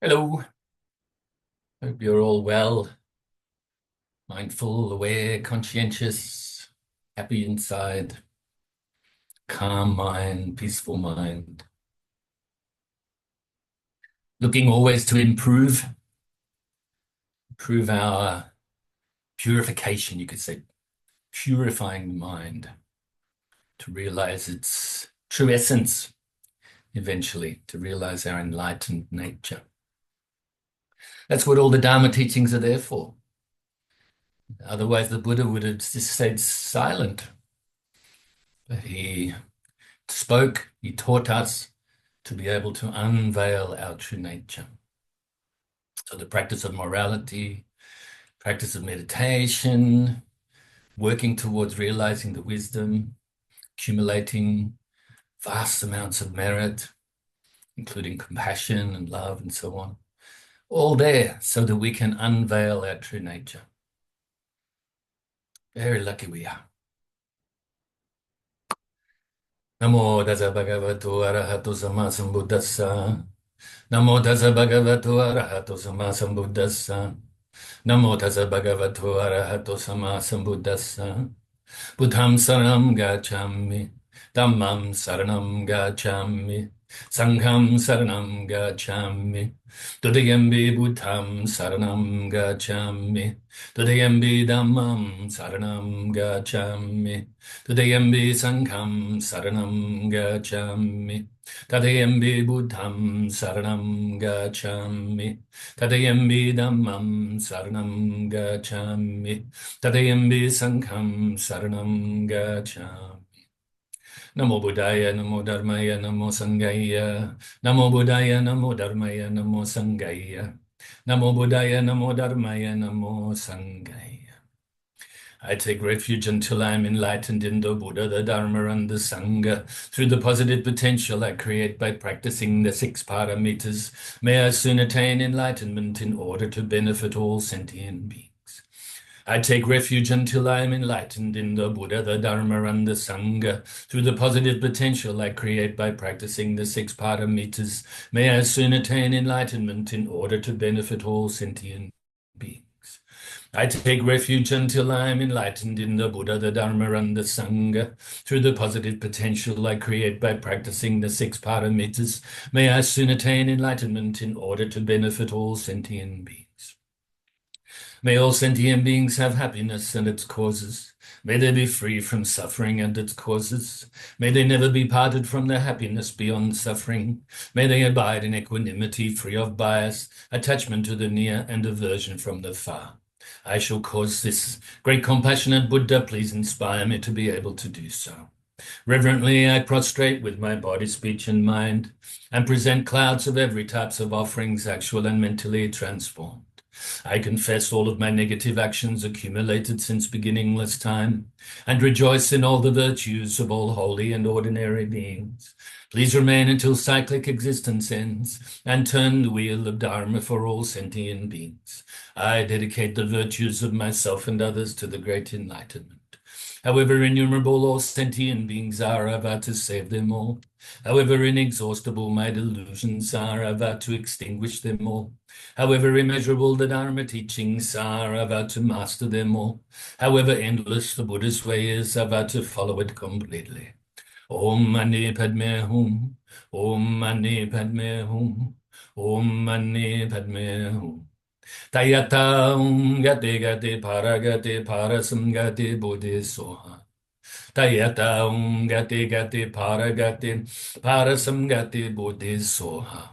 Hello, hope you're all well, mindful, aware, conscientious, happy inside, calm mind, peaceful mind. Looking always to improve our purification, you could say, purifying the mind to realize its true essence, eventually, to realize our enlightened nature. That's what all the Dharma teachings are there for. Otherwise, the Buddha would have just stayed silent. But he spoke, he taught us to be able to unveil our true nature. So the practice of morality, practice of meditation, working towards realizing the wisdom, accumulating vast amounts of merit, including compassion and love and so on, all there so that we can unveil our true nature. Very lucky we are. Namo Tassa Bhagavato Arahato Samma Sambuddhassa. Namo Tassa Bhagavato Arahato Samma Sambuddhassa. Namo Tassa Bhagavato Arahato Samma Sambuddhassa. Buddham saranam gacchami. Dhammam saranam gacchami. Sangham saranam gacchami. Dutiyampi Buddham saranam gacchami. Dutiyampi Dhammam saranam gacchami. Dutiyampi Sangham saranam gacchami. Dutiyampi Buddham saranam gacchami. Dutiyampi Dhammam saranam gacchami. Dutiyampi Sangham saranam gacchami. Namo Buddhaya, Namo Dharmaya, Namo Sanghaya. Namo Buddhaya, Namo Dharmaya, Namo Sanghaya. Namo Buddhaya, Namo Dharmaya, Namo Sanghaya. I take refuge until I am enlightened in the Buddha, the Dharma, and the Sangha. Through the positive potential I create by practicing the 6 paramitas, may I soon attain enlightenment in order to benefit all sentient beings. I take refuge until I am enlightened in the Buddha, the Dharma, and the Sangha. Through the positive potential I create by practicing the 6 paramitas, may I soon attain enlightenment in order to benefit all sentient beings. I take refuge until I am enlightened in the Buddha, the Dharma, and the Sangha. Through the positive potential I create by practicing the 6 paramitas, may I soon attain enlightenment in order to benefit all sentient beings. May all sentient beings have happiness and its causes. May they be free from suffering and its causes. May they never be parted from their happiness beyond suffering. May they abide in equanimity, free of bias, attachment to the near, and aversion from the far. I shall cause this. Great compassionate Buddha, please inspire me to be able to do so. Reverently I prostrate with my body, speech, and mind, and present clouds of every types of offerings, actual and mentally transformed. I confess all of my negative actions accumulated since beginningless time, and rejoice in all the virtues of all holy and ordinary beings. Please remain until cyclic existence ends, and turn the wheel of Dharma for all sentient beings. I dedicate the virtues of myself and others to the great enlightenment. However innumerable all sentient beings are, I vow to save them all. However inexhaustible my delusions are, I vow to extinguish them all. However immeasurable the Dharma teachings are, I vow to master them all. However endless the Buddha's way is, I vow to follow it completely. Om Mani Padme Hum, Om Mani Padme Hum, Om Mani Padme Hum. Tayata gate gate parasam gate bodhisoha. Tayata gate gate parasam gate bodhisoha.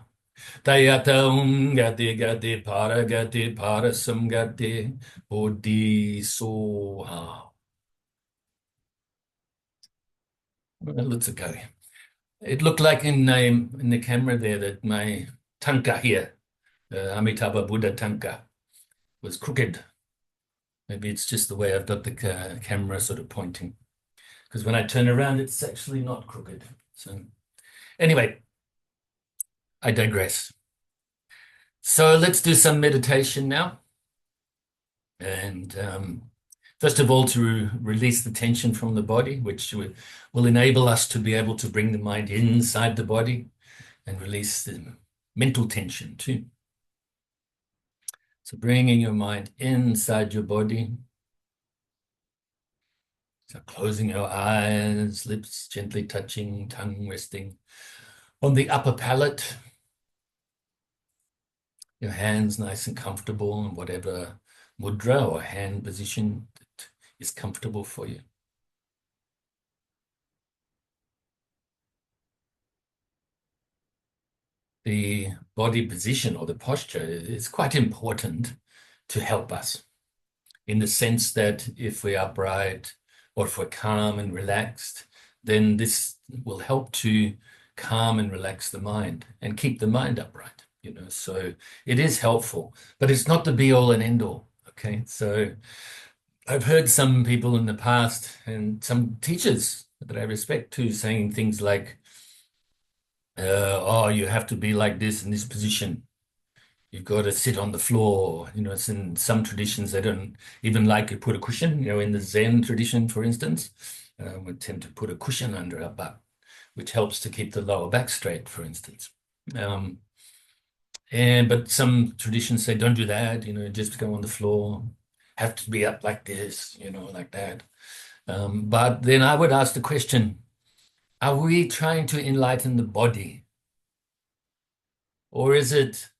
Tayata gate gate parasam gate bodhisoha. Well, let's go. It looked like in the camera there that my tanka here, the Amitabha Buddha tanka, was crooked. Maybe it's just the way I've got the camera sort of pointing. Because when I turn around, it's actually not crooked. So anyway, I digress. So let's do some meditation now. And first of all, to release the tension from the body, which will enable us to be able to bring the mind inside the body and release the mental tension too. So bringing your mind inside your body. So closing your eyes, lips gently touching, tongue resting on the upper palate. Your hands nice and comfortable in whatever mudra or hand position that is comfortable for you. The body position or the posture is quite important to help us, in the sense that if we're upright or if we're calm and relaxed, then this will help to calm and relax the mind and keep the mind upright, So it is helpful, but it's not the be all and end all, okay? So I've heard some people in the past and some teachers that I respect too saying things like, oh, you have to be like this in this position. You've got to sit on the floor. It's in some traditions, they don't even like to put a cushion. In the Zen tradition, for instance, we tend to put a cushion under our butt, which helps to keep the lower back straight, for instance. But some traditions say, don't do that, just go on the floor, have to be up like this, like that. But then I would ask the question, are we trying to enlighten the body? Or is it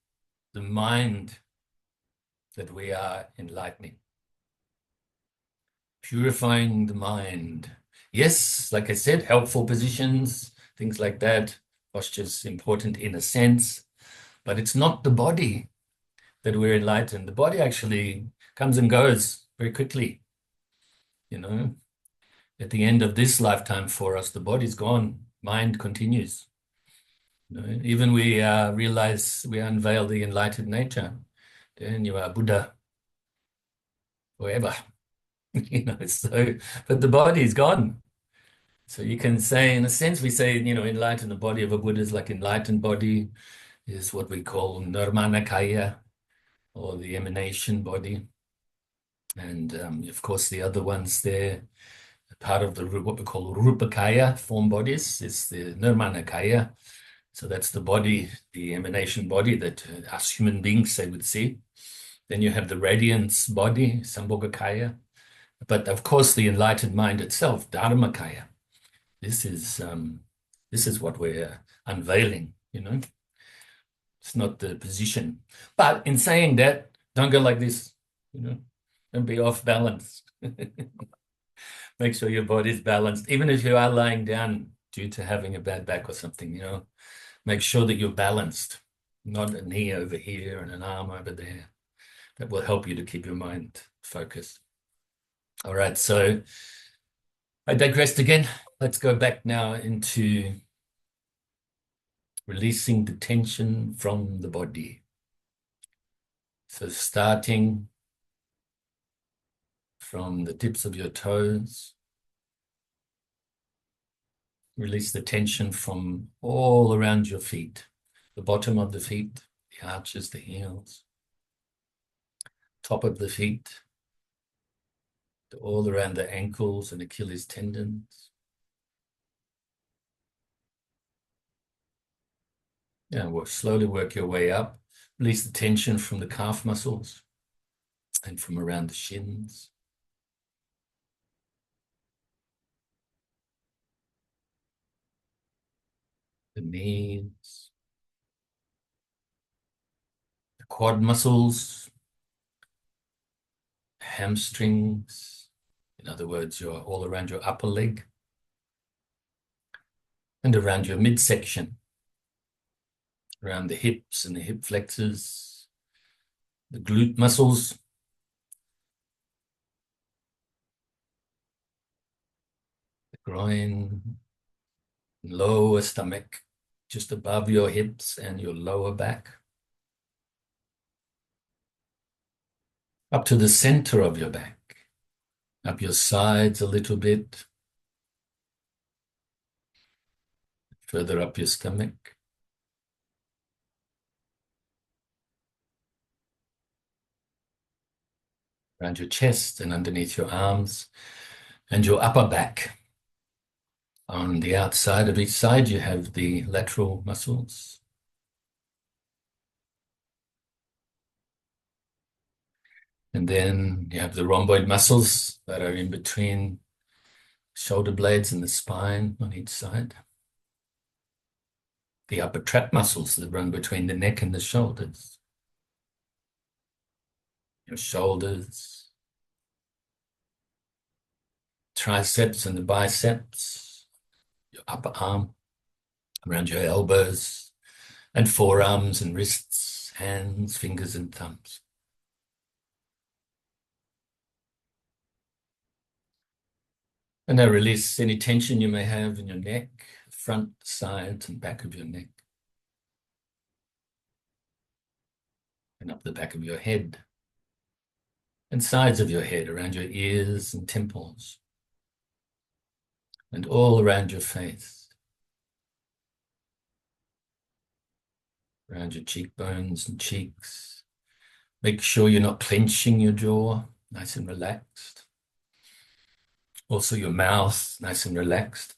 the mind that we are enlightening? Purifying the mind. Yes, like I said, helpful positions, things like that. Posture's important in a sense, but it's not the body that we're enlightened. The body actually comes and goes very quickly. At the end of this lifetime for us, the body's gone, mind continues. Even we realize, we unveil the enlightened nature, then you are Buddha forever. So, but the body's gone. So you can say, in a sense, we say, enlighten the body of a Buddha is like enlightened body is what we call Nirmanakaya, or the emanation body. And of course, the other ones there, part of what we call Rupakaya, form bodies, is the Nirmanakaya. So that's the body, the emanation body that us human beings, they would see. Then you have the radiance body, Sambhogakaya. But of course, the enlightened mind itself, Dharmakaya. This is what we're unveiling, It's not the position. But in saying that, don't go like this, Don't be off balance. Make sure your body's balanced. Even if you are lying down due to having a bad back or something, make sure that you're balanced, not a knee over here and an arm over there. That will help you to keep your mind focused. All right, so I digressed again. Let's go back now into releasing the tension from the body. So starting from the tips of your toes, release the tension from all around your feet, the bottom of the feet, the arches, the heels, top of the feet, all around the ankles and Achilles tendons. Yeah, slowly work your way up. Release the tension from the calf muscles and from around the shins. The knees, the quad muscles, hamstrings. In other words, you're all around your upper leg and around your midsection, around the hips and the hip flexors, the glute muscles, the groin, lower stomach, just above your hips and your lower back, up to the center of your back, up your sides a little bit, further up your stomach, around your chest and underneath your arms, and your upper back. On the outside of each side, you have the lateral muscles. And then you have the rhomboid muscles that are in between shoulder blades and the spine on each side. The upper trap muscles that run between the neck and the shoulders. Your shoulders, triceps and the biceps, your upper arm, around your elbows, and forearms and wrists, hands, fingers, and thumbs. And now release any tension you may have in your neck, front, sides, and back of your neck. And up the back of your head, and sides of your head, around your ears and temples, and all around your face, around your cheekbones and cheeks. Make sure you're not clenching your jaw, nice and relaxed. Also your mouth, nice and relaxed.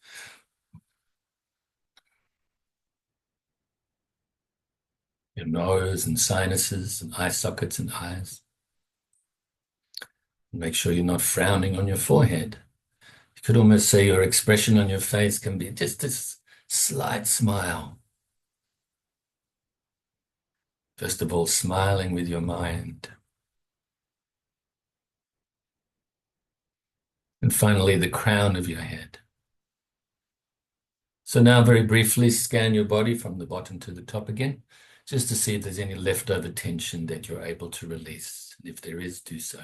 Your nose and sinuses and eye sockets and eyes. Make sure you're not frowning on your forehead. You could almost say your expression on your face can be just a slight smile. First of all, smiling with your mind. And finally, the crown of your head. So now very briefly, scan your body from the bottom to the top again, just to see if there's any leftover tension that you're able to release. And if there is, do so.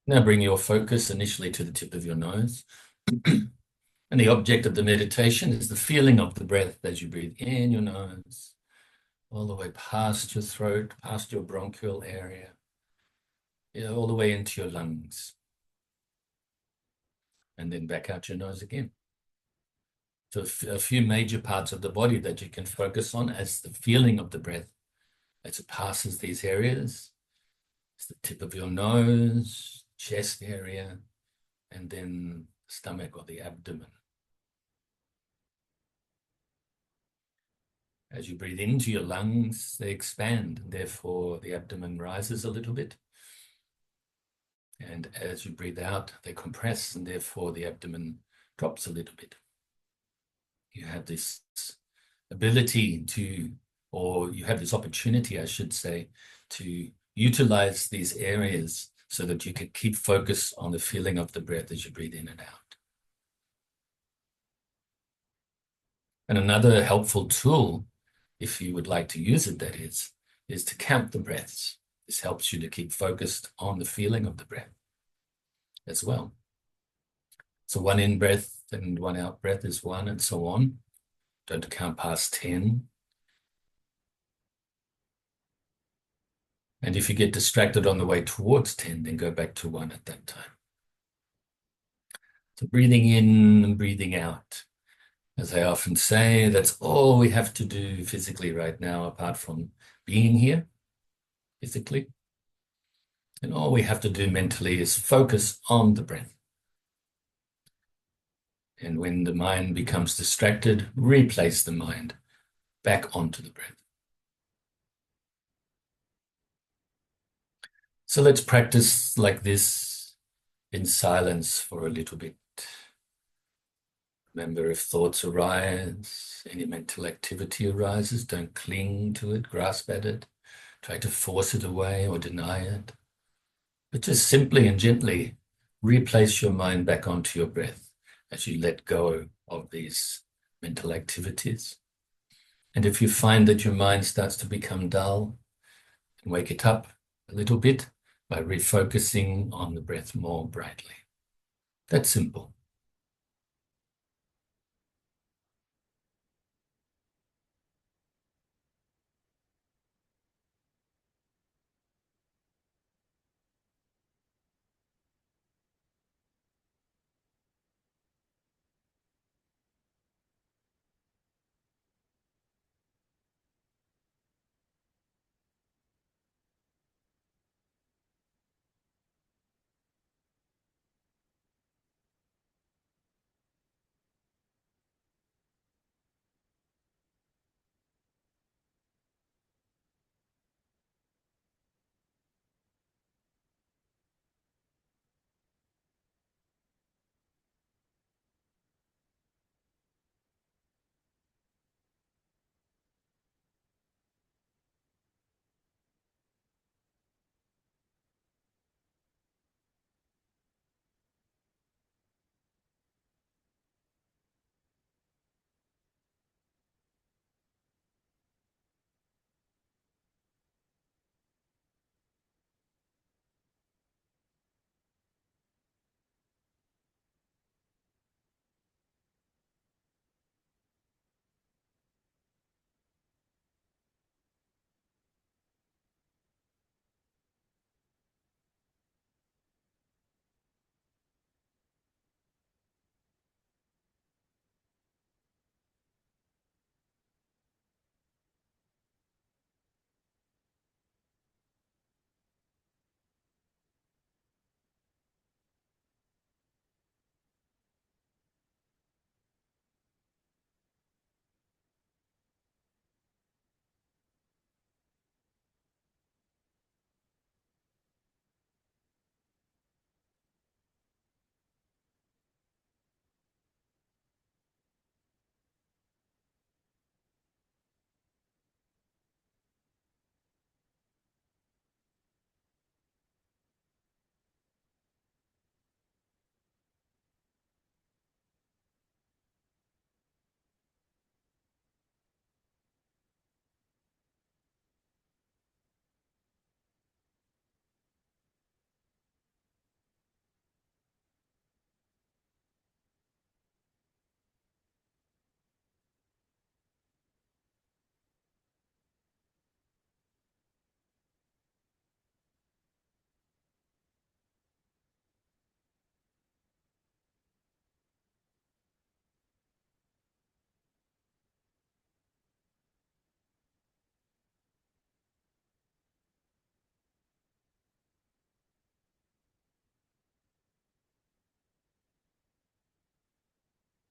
Now bring your focus initially to the tip of your nose. And the object of the meditation is the feeling of the breath as you breathe in your nose, all the way past your throat, past your bronchial area, all the way into your lungs. And then back out your nose again. So a few major parts of the body that you can focus on as the feeling of the breath as it passes these areas. It's the tip of your nose, chest area, and then the stomach or the abdomen. As you breathe into your lungs, they expand, and therefore the abdomen rises a little bit. And as you breathe out, they compress, and therefore the abdomen drops a little bit. You have this ability to, or you have this opportunity, I should say, to utilize these areas so that you can keep focus on the feeling of the breath as you breathe in and out. And another helpful tool, if you would like to use it, that is to count the breaths. This helps you to keep focused on the feeling of the breath as well. So one in breath and one out breath is 1, and so on. Don't count past 10. And if you get distracted on the way towards 10, then go back to 1 at that time. So breathing in and breathing out. As I often say, that's all we have to do physically right now, apart from being here physically. And all we have to do mentally is focus on the breath. And when the mind becomes distracted, replace the mind back onto the breath. So let's practice like this in silence for a little bit. Remember, if thoughts arise, any mental activity arises, don't cling to it, grasp at it, try to force it away or deny it. But just simply and gently replace your mind back onto your breath as you let go of these mental activities. And if you find that your mind starts to become dull, wake it up a little bit by refocusing on the breath more brightly. That's simple.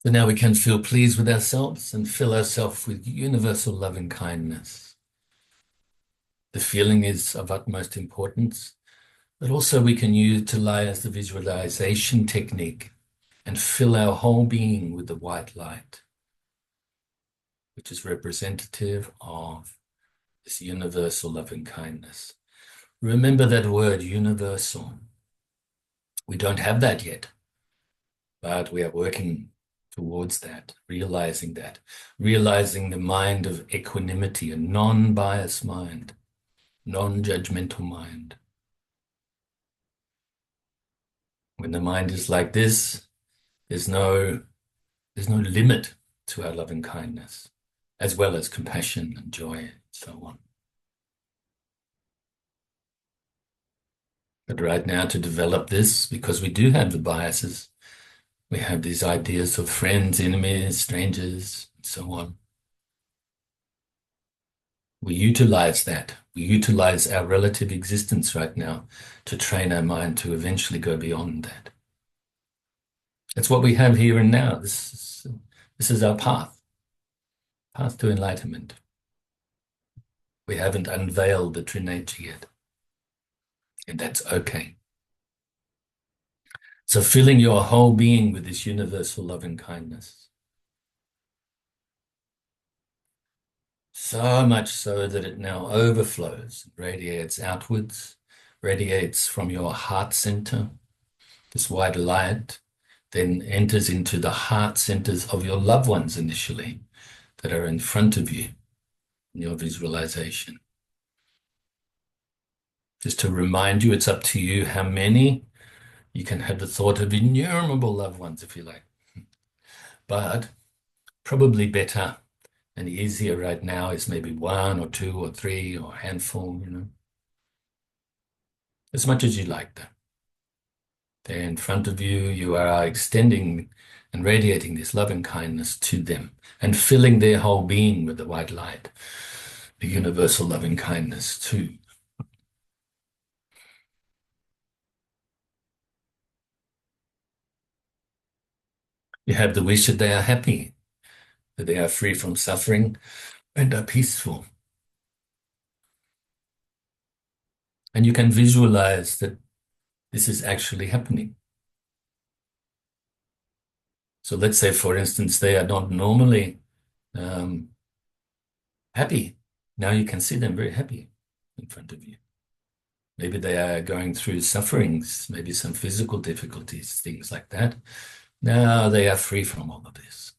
So now we can feel pleased with ourselves and fill ourselves with universal loving kindness. The feeling is of utmost importance, but also we can utilize the visualization technique and fill our whole being with the white light, which is representative of this universal loving kindness. Remember that word, universal. We don't have that yet, but we are working towards that, realizing the mind of equanimity, a non-biased mind, non-judgmental mind. When the mind is like this, there's no limit to our loving kindness, as well as compassion and joy and so on. But right now, to develop this, because we do have the biases, we have these ideas of friends, enemies, strangers, and so on. We utilize that. We utilize our relative existence right now to train our mind to eventually go beyond that. That's what we have here and now. This is our path to enlightenment. We haven't unveiled the true nature yet, and that's okay. So filling your whole being with this universal loving kindness. So much so that it now overflows, radiates outwards, radiates from your heart center, this white light, then enters into the heart centers of your loved ones initially that are in front of you in your visualization. Just to remind you, it's up to you how many. You can have the thought of innumerable loved ones if you like, but probably better and easier right now is maybe one or two or three or a handful, as much as you like them. They're in front of you, you are extending and radiating this loving kindness to them and filling their whole being with the white light, the universal loving kindness too. You have the wish that they are happy, that they are free from suffering and are peaceful. And you can visualize that this is actually happening. So let's say, for instance, they are not normally happy. Now you can see them very happy in front of you. Maybe they are going through sufferings, maybe some physical difficulties, things like that. Now they are free from all of this.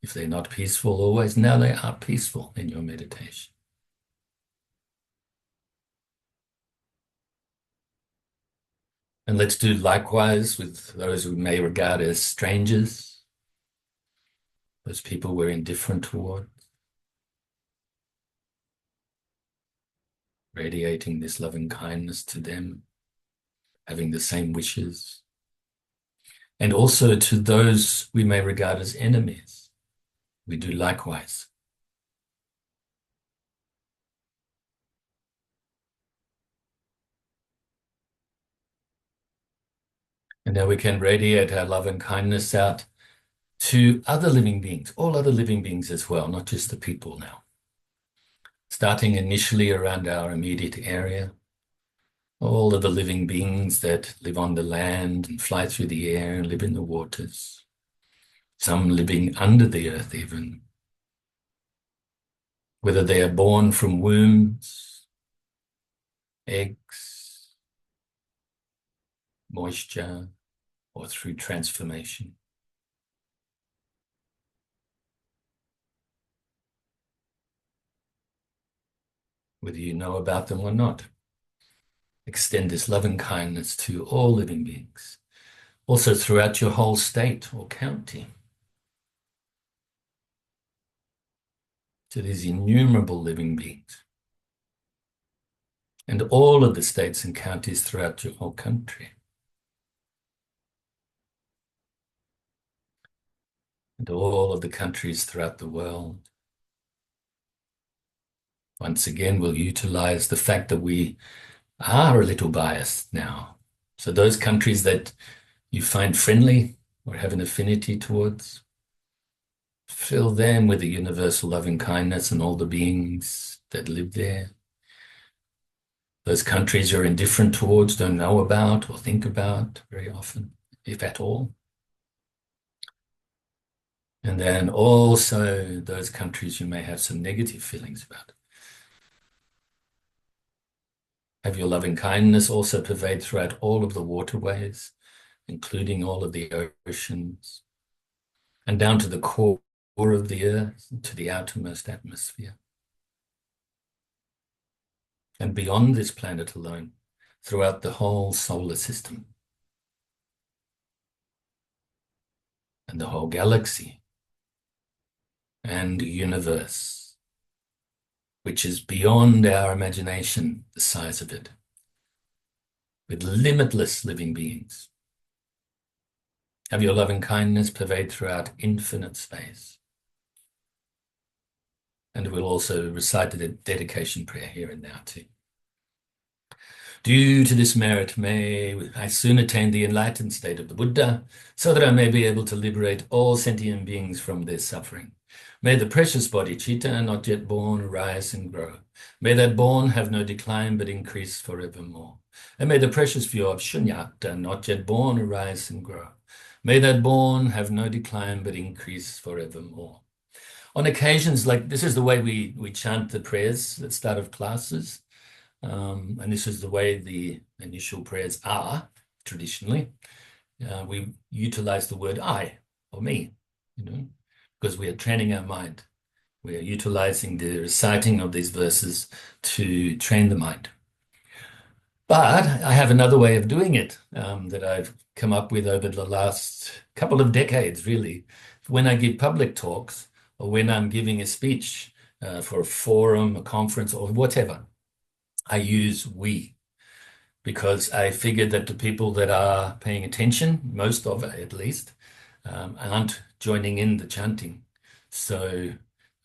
If they're not peaceful always, now they are peaceful in your meditation. And let's do likewise with those we may regard as strangers, those people we're indifferent toward, radiating this loving kindness to them, having the same wishes. And also to those we may regard as enemies, we do likewise. And now we can radiate our love and kindness out to other living beings, all other living beings as well, not just the people now. Starting initially around our immediate area, all of the living beings that live on the land and fly through the air and live in the waters, some living under the earth even, whether they are born from wombs, eggs, moisture, or through transformation. Whether you know about them or not. Extend this loving kindness to all living beings, also throughout your whole state or county, to these innumerable living beings, and all of the states and counties throughout your whole country, and all of the countries throughout the world. Once again, we'll utilize the fact that we are a little biased now. So those countries that you find friendly, or have an affinity towards. Fill them with the universal loving kindness and all the beings that live there. Those countries you're indifferent towards, don't know about or think about very often, if at all. And then also those countries you may have some negative feelings about. Have your loving kindness also pervade throughout all of the waterways, including all of the oceans, and down to the core of the earth, to the outermost atmosphere. And beyond this planet alone, throughout the whole solar system and the whole galaxy and universe, which is beyond our imagination, the size of it, with limitless living beings. Have your loving kindness pervade throughout infinite space. And we'll also recite the dedication prayer here and now too. Due to this merit, may I soon attain the enlightened state of the Buddha, so that I may be able to liberate all sentient beings from their suffering. May the precious bodhicitta, not yet born, arise and grow. May that born have no decline, but increase forevermore. And may the precious view of shunyata, not yet born, arise and grow. May that born have no decline, but increase forevermore. On occasions like this is the way we chant the prayers at the start of classes. And this is the way the initial prayers are traditionally. We utilize the word I or me, because we are training our mind. We are utilizing the reciting of these verses to train the mind. But I have another way of doing it that I've come up with over the last couple of decades, really. When I give public talks or when I'm giving a speech for a forum, a conference, or whatever, I use we, because I figured that the people that are paying attention, most of it at least, aren't joining in the chanting. So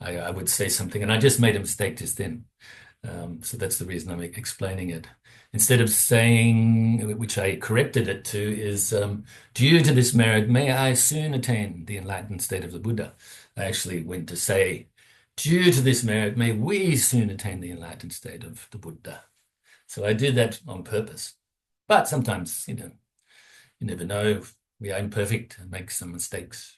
I would say something, and I just made a mistake just then. So that's the reason I'm explaining it. Instead of saying, which I corrected it to, is due to this merit, may I soon attain the enlightened state of the Buddha. I actually went to say, due to this merit, may we soon attain the enlightened state of the Buddha. So I did that on purpose. But sometimes, you never know. We are imperfect and make some mistakes.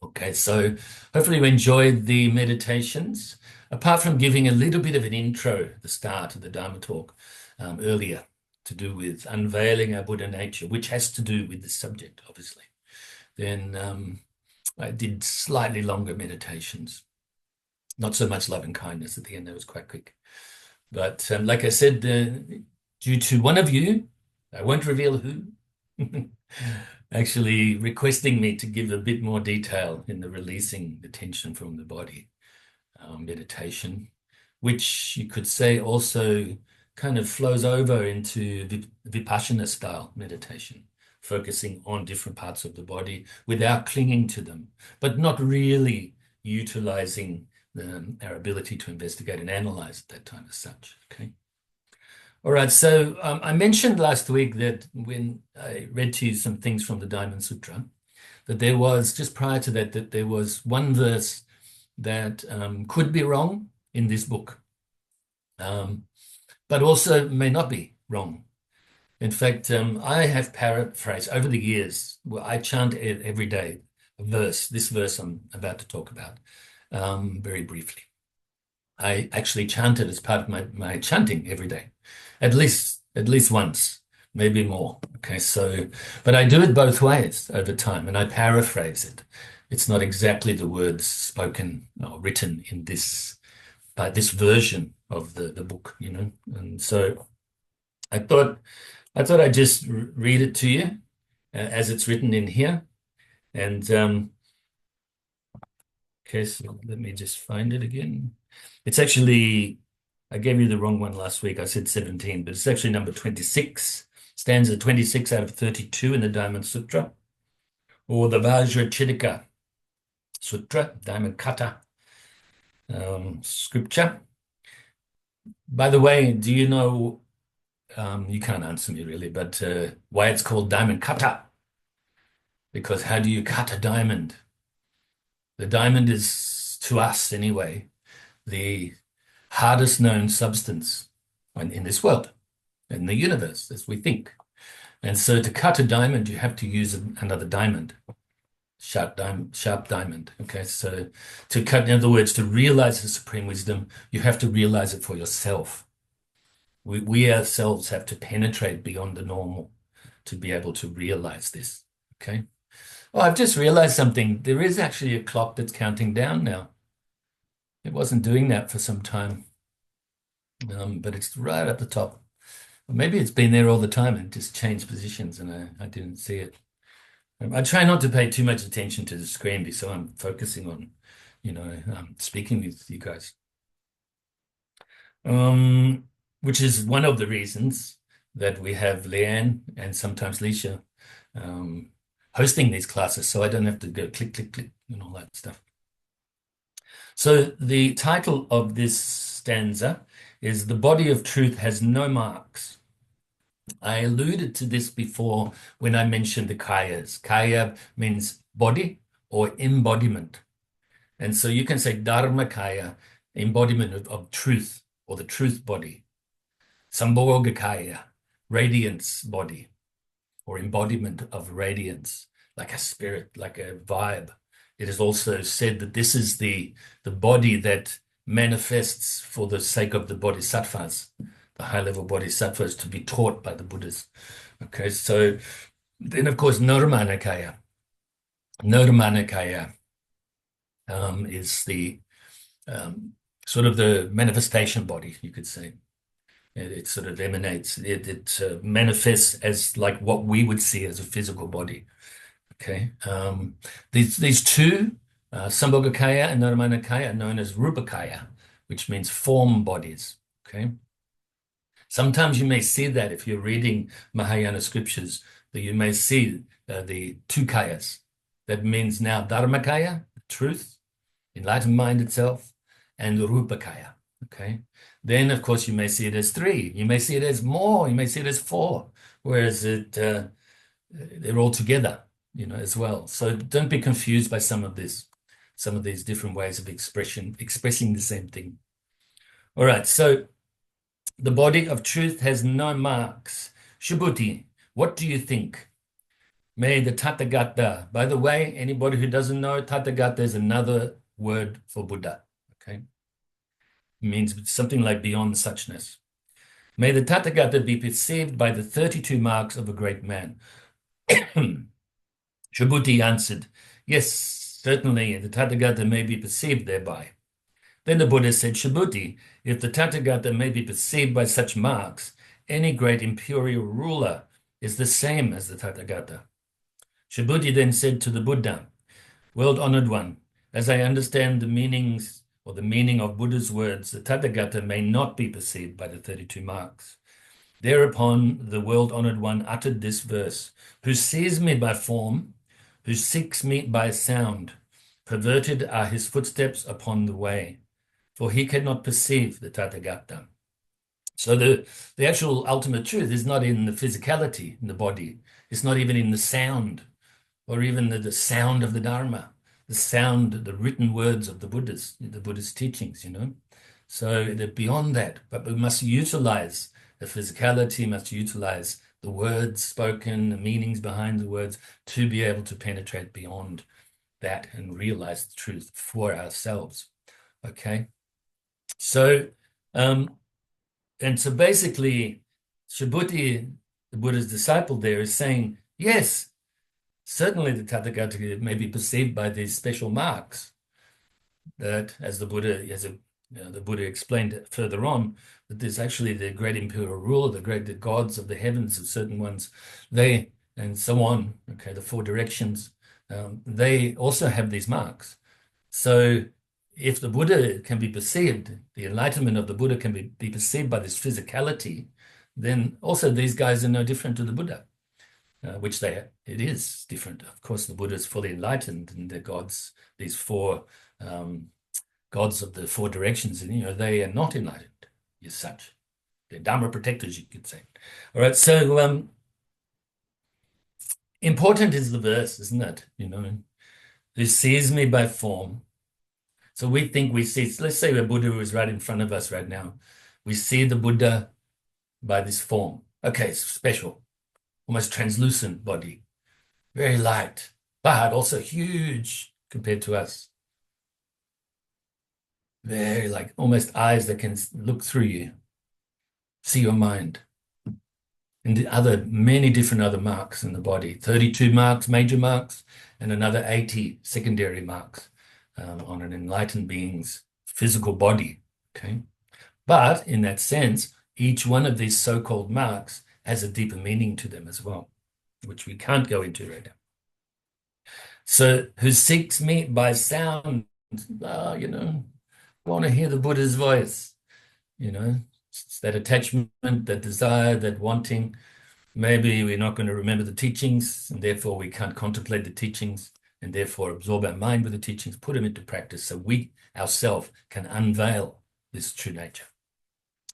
Okay, so hopefully you enjoyed the meditations. Apart from giving a little bit of an intro at the start of the Dharma Talk earlier, to do with unveiling our Buddha nature, which has to do with this subject, obviously, then I did slightly longer meditations. Not so much love and kindness at the end. That was quite quick. But like I said, due to one of you, I won't reveal who, actually requesting me to give a bit more detail in the releasing the tension from the body meditation, which you could say also kind of flows over into Vipassana style meditation, focusing on different parts of the body without clinging to them, but not really utilizing our ability to investigate and analyze at that time as such. Okay. All right. So I mentioned last week that when I read to you some things from the Diamond Sutra, that there was, just prior to that, that there was one verse that could be wrong in this book, but also may not be wrong. In fact, I have paraphrased over the years. Well, I chant every day a verse, this verse I'm about to talk about, very briefly. I actually chant it as part of my chanting every day, at least once, maybe more. Okay, so, but I do it both ways over time, and I paraphrase it. It's not exactly the words spoken or written in this version of the book, And so I thought I'd just read it to you as it's written in here. And okay, so let me just find it again. It's actually, I gave you the wrong one last week. I said 17, but it's actually number 26, stanza 26 out of 32 in the Diamond Sutra, or the Vajrachitika Sutra, Diamond Kata scripture. By the way, do you know, you can't answer me really, but why it's called Diamond Kata? Because how do you cut a diamond? The diamond is, to us anyway, the hardest known substance in this world, in the universe, as we think. And so to cut a diamond, you have to use another diamond, sharp diamond. Okay, so to cut, in other words, to realize the supreme wisdom, you have to realize it for yourself. We ourselves have to penetrate beyond the normal to be able to realize this. Okay. Oh, I've just realized something. There is actually a clock that's counting down now. It wasn't doing that for some time, but it's right at the top. Or maybe it's been there all the time and just changed positions and I didn't see it. I try not to pay too much attention to the screen because I'm focusing on, speaking with you guys. Which is one of the reasons that we have Leanne and sometimes Leisha hosting these classes, so I don't have to go click, click, click, and all that stuff. So the title of this stanza is "The Body of Truth Has No Marks." I alluded to this before when I mentioned the kayas. Kaya means body or embodiment. And so you can say Dharma Kaya, embodiment of truth or the truth body. Sambhogakaya, radiance body or embodiment of radiance, like a spirit, like a vibe. It is also said that this is the body that manifests for the sake of the bodhisattvas, the high-level bodhisattvas to be taught by the Buddhas. Okay, so then of course Nirmanakaya. Nirmanakaya is the sort of the manifestation body, you could say. It sort of emanates, it manifests as like what we would see as a physical body. Okay. These two, Sambhogakaya and Nirmanakaya, are known as Rupakaya, which means form bodies. Okay. Sometimes you may see that if you're reading Mahayana scriptures, that you may see the two kayas. That means now Dharmakaya, truth, enlightened mind itself, and Rupakaya. Okay. Then, of course, you may see it as three. You may see it as more. You may see it as four, whereas they're all together, as well. So don't be confused by some of these different ways of expressing the same thing. All right. So the body of truth has no marks. Shubhuti, what do you think? May the Tathagata, by the way, anybody who doesn't know, Tathagata is another word for Buddha. Okay. It means something like beyond suchness. May the Tathagata be perceived by the 32 marks of a great man. Shubhuti answered, yes, certainly the Tathagata may be perceived thereby. Then the Buddha said, Shubhuti, if the Tathagata may be perceived by such marks, any great imperial ruler is the same as the Tathagata. Shubhuti then said to the Buddha, world-honored one, as I understand the meanings or the meaning of Buddha's words, the Tathagata may not be perceived by the 32 marks. Thereupon the world-honored one uttered this verse, who sees me by form, who seeks me by sound, perverted are his footsteps upon the way, for he cannot perceive the Tathagata. So the actual ultimate truth is not in the physicality in the body. It's not even in the sound or even the sound of the Dharma, the sound, the written words of the Buddha's teachings, So they're beyond that, but we must utilize the physicality, must utilize the words spoken, the meanings behind the words to be able to penetrate beyond that and realize the truth for ourselves. Okay. So, and so basically, Shubhuti, the Buddha's disciple there, is saying, yes, certainly the Tathagata may be perceived by these special marks that, as the Buddha explained further on, that there's actually the great imperial ruler, the gods of the heavens, of certain ones, they, and so on, okay, the four directions, they also have these marks. So if the Buddha can be perceived, the enlightenment of the Buddha can be perceived by this physicality, then also these guys are no different to the Buddha, which it is different. Of course, the Buddha is fully enlightened, and the gods, these four gods of the four directions, and they are not enlightened as such. They're Dharma protectors, you could say. All right, so important is the verse, isn't it? Who sees me by form. So we think we see, let's say a Buddha who is right in front of us right now. We see the Buddha by this form. Okay, it's special, almost translucent body, very light, but also huge compared to us. Very like almost eyes that can look through you, see your mind. And the many different other marks in the body, 32 marks, major marks, and another 80 secondary marks on an enlightened being's physical body. Okay. But in that sense, each one of these so-called marks has a deeper meaning to them as well, which we can't go into right now. So who seeks me by sound, I want to hear the Buddha's voice, it's that attachment, that desire, that wanting. Maybe we're not going to remember the teachings, and therefore we can't contemplate the teachings, and therefore absorb our mind with the teachings, put them into practice so we ourselves can unveil this true nature.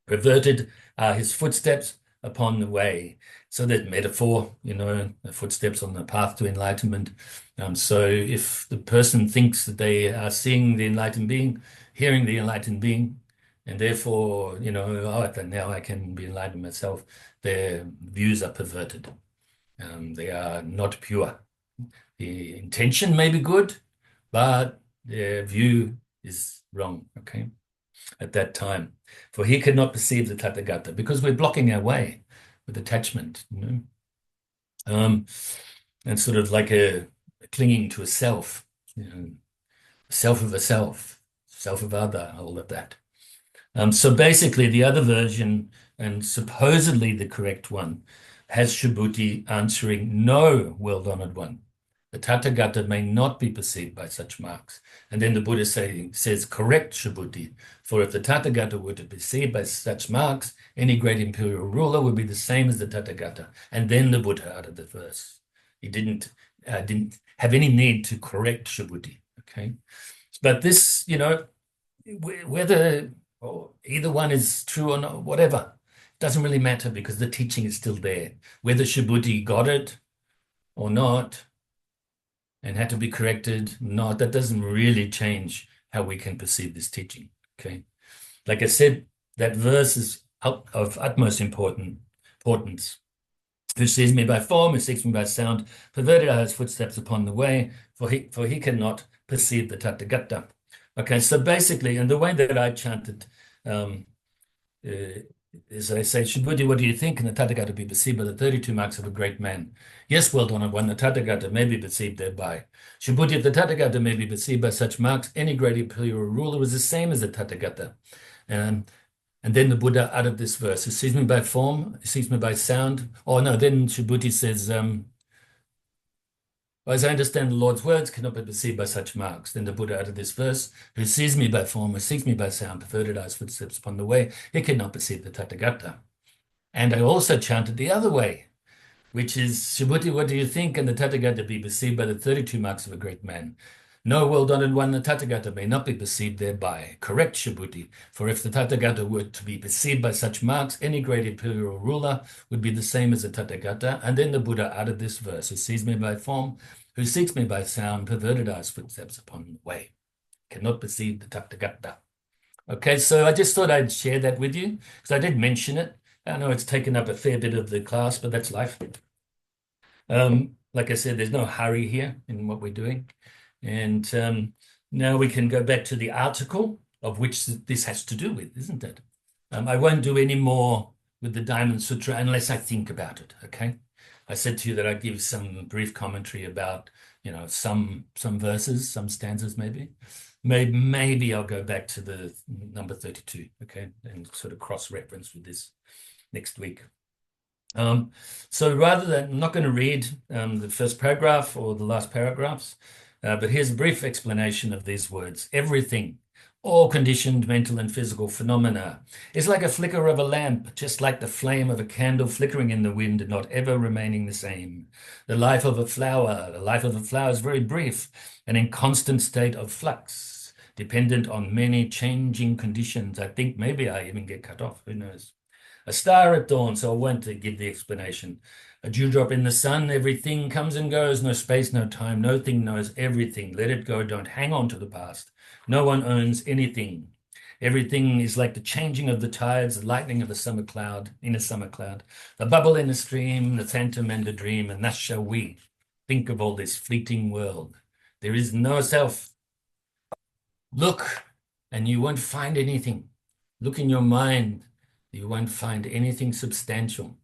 Perverted are his footsteps upon the way. So that metaphor, the footsteps on the path to enlightenment. So if the person thinks that they are seeing the enlightened being, hearing the enlightened being, and therefore, now I can be enlightened myself, their views are perverted. They are not pure. The intention may be good, but their view is wrong, okay, at that time. For he could not perceive the Tathagata because we're blocking our way with attachment, and sort of like a clinging to a self, self of a self of other, all of that. So basically, the other version, and supposedly the correct one, has Subhuti answering, "No, well-honored one. The Tathagata may not be perceived by such marks." And then the Buddha says, "Correct, Subhuti, for if the Tathagata were to be perceived by such marks, any great imperial ruler would be the same as the Tathagata." And then the Buddha uttered the verse. He didn't have any need to correct Subhuti, okay? But this, whether either one is true or not, whatever, it doesn't really matter because the teaching is still there. Whether Subhuti got it or not and had to be corrected, not, that doesn't really change how we can perceive this teaching, okay? Like I said, that verse is of utmost importance. Who sees me by form, who seeks me by sound, perverted are his footsteps upon the way, for he cannot perceive the Tathagata. Okay, so basically, and the way that I chanted is I say, Subhuti, what do you think? Can the Tathagata be perceived by the 32 marks of a great man? Yes, well-honored one, the Tathagata may be perceived thereby. Subhuti, if the Tathagata may be perceived by such marks, any great imperial ruler was the same as the Tathagata. And then the Buddha uttered this verse, who sees me by form, who sees me by sound. Oh no, then Subhuti says, as I understand the Lord's words, cannot be perceived by such marks. Then the Buddha uttered this verse, who sees me by form, who seeks me by sound, perverted eyes, footsteps upon the way, he cannot perceive the Tathagata. And I also chanted the other way, which is, Subhuti, what do you think? Can the Tathagata be perceived by the 32 marks of a great man? No, well-honored one, the Tathagata may not be perceived thereby. Correct, Subhuti, for if the Tathagata were to be perceived by such marks, any great imperial ruler would be the same as the Tathagata. And then the Buddha uttered this verse, who sees me by form, who seeks me by sound, perverted eyes, footsteps upon the way, cannot perceive the Tathagata. Okay, so I just thought I'd share that with you, because I did mention it. I know it's taken up a fair bit of the class, but that's life. Like I said, there's no hurry here in what we're doing. And now we can go back to the article of which this has to do with, isn't it? I won't do any more with the Diamond Sutra unless I think about it, okay? I said to you that I'd give some brief commentary about, some verses, some stanzas maybe. Maybe I'll go back to the number 32, okay, and sort of cross-reference with this next week. So rather than, I'm not going to read the first paragraph or the last paragraphs, but here's a brief explanation of these words. Everything, all conditioned mental and physical phenomena, is like a flicker of a lamp, just like the flame of a candle flickering in the wind and not ever remaining the same. The life of a flower is very brief and in constant state of flux, dependent on many changing conditions. I think maybe I even get cut off, who knows? A star at dawn, so I won't give the explanation. A dewdrop in the sun, everything comes and goes, no space, no time, no thing knows everything. Let it go, don't hang on to the past. No one owns anything. Everything is like the changing of the tides, the lightning of a summer cloud, in a summer cloud, the bubble in a stream, the phantom and a dream, and thus shall we think of all this fleeting world. There is no self. Look, and you won't find anything. Look in your mind, you won't find anything substantial.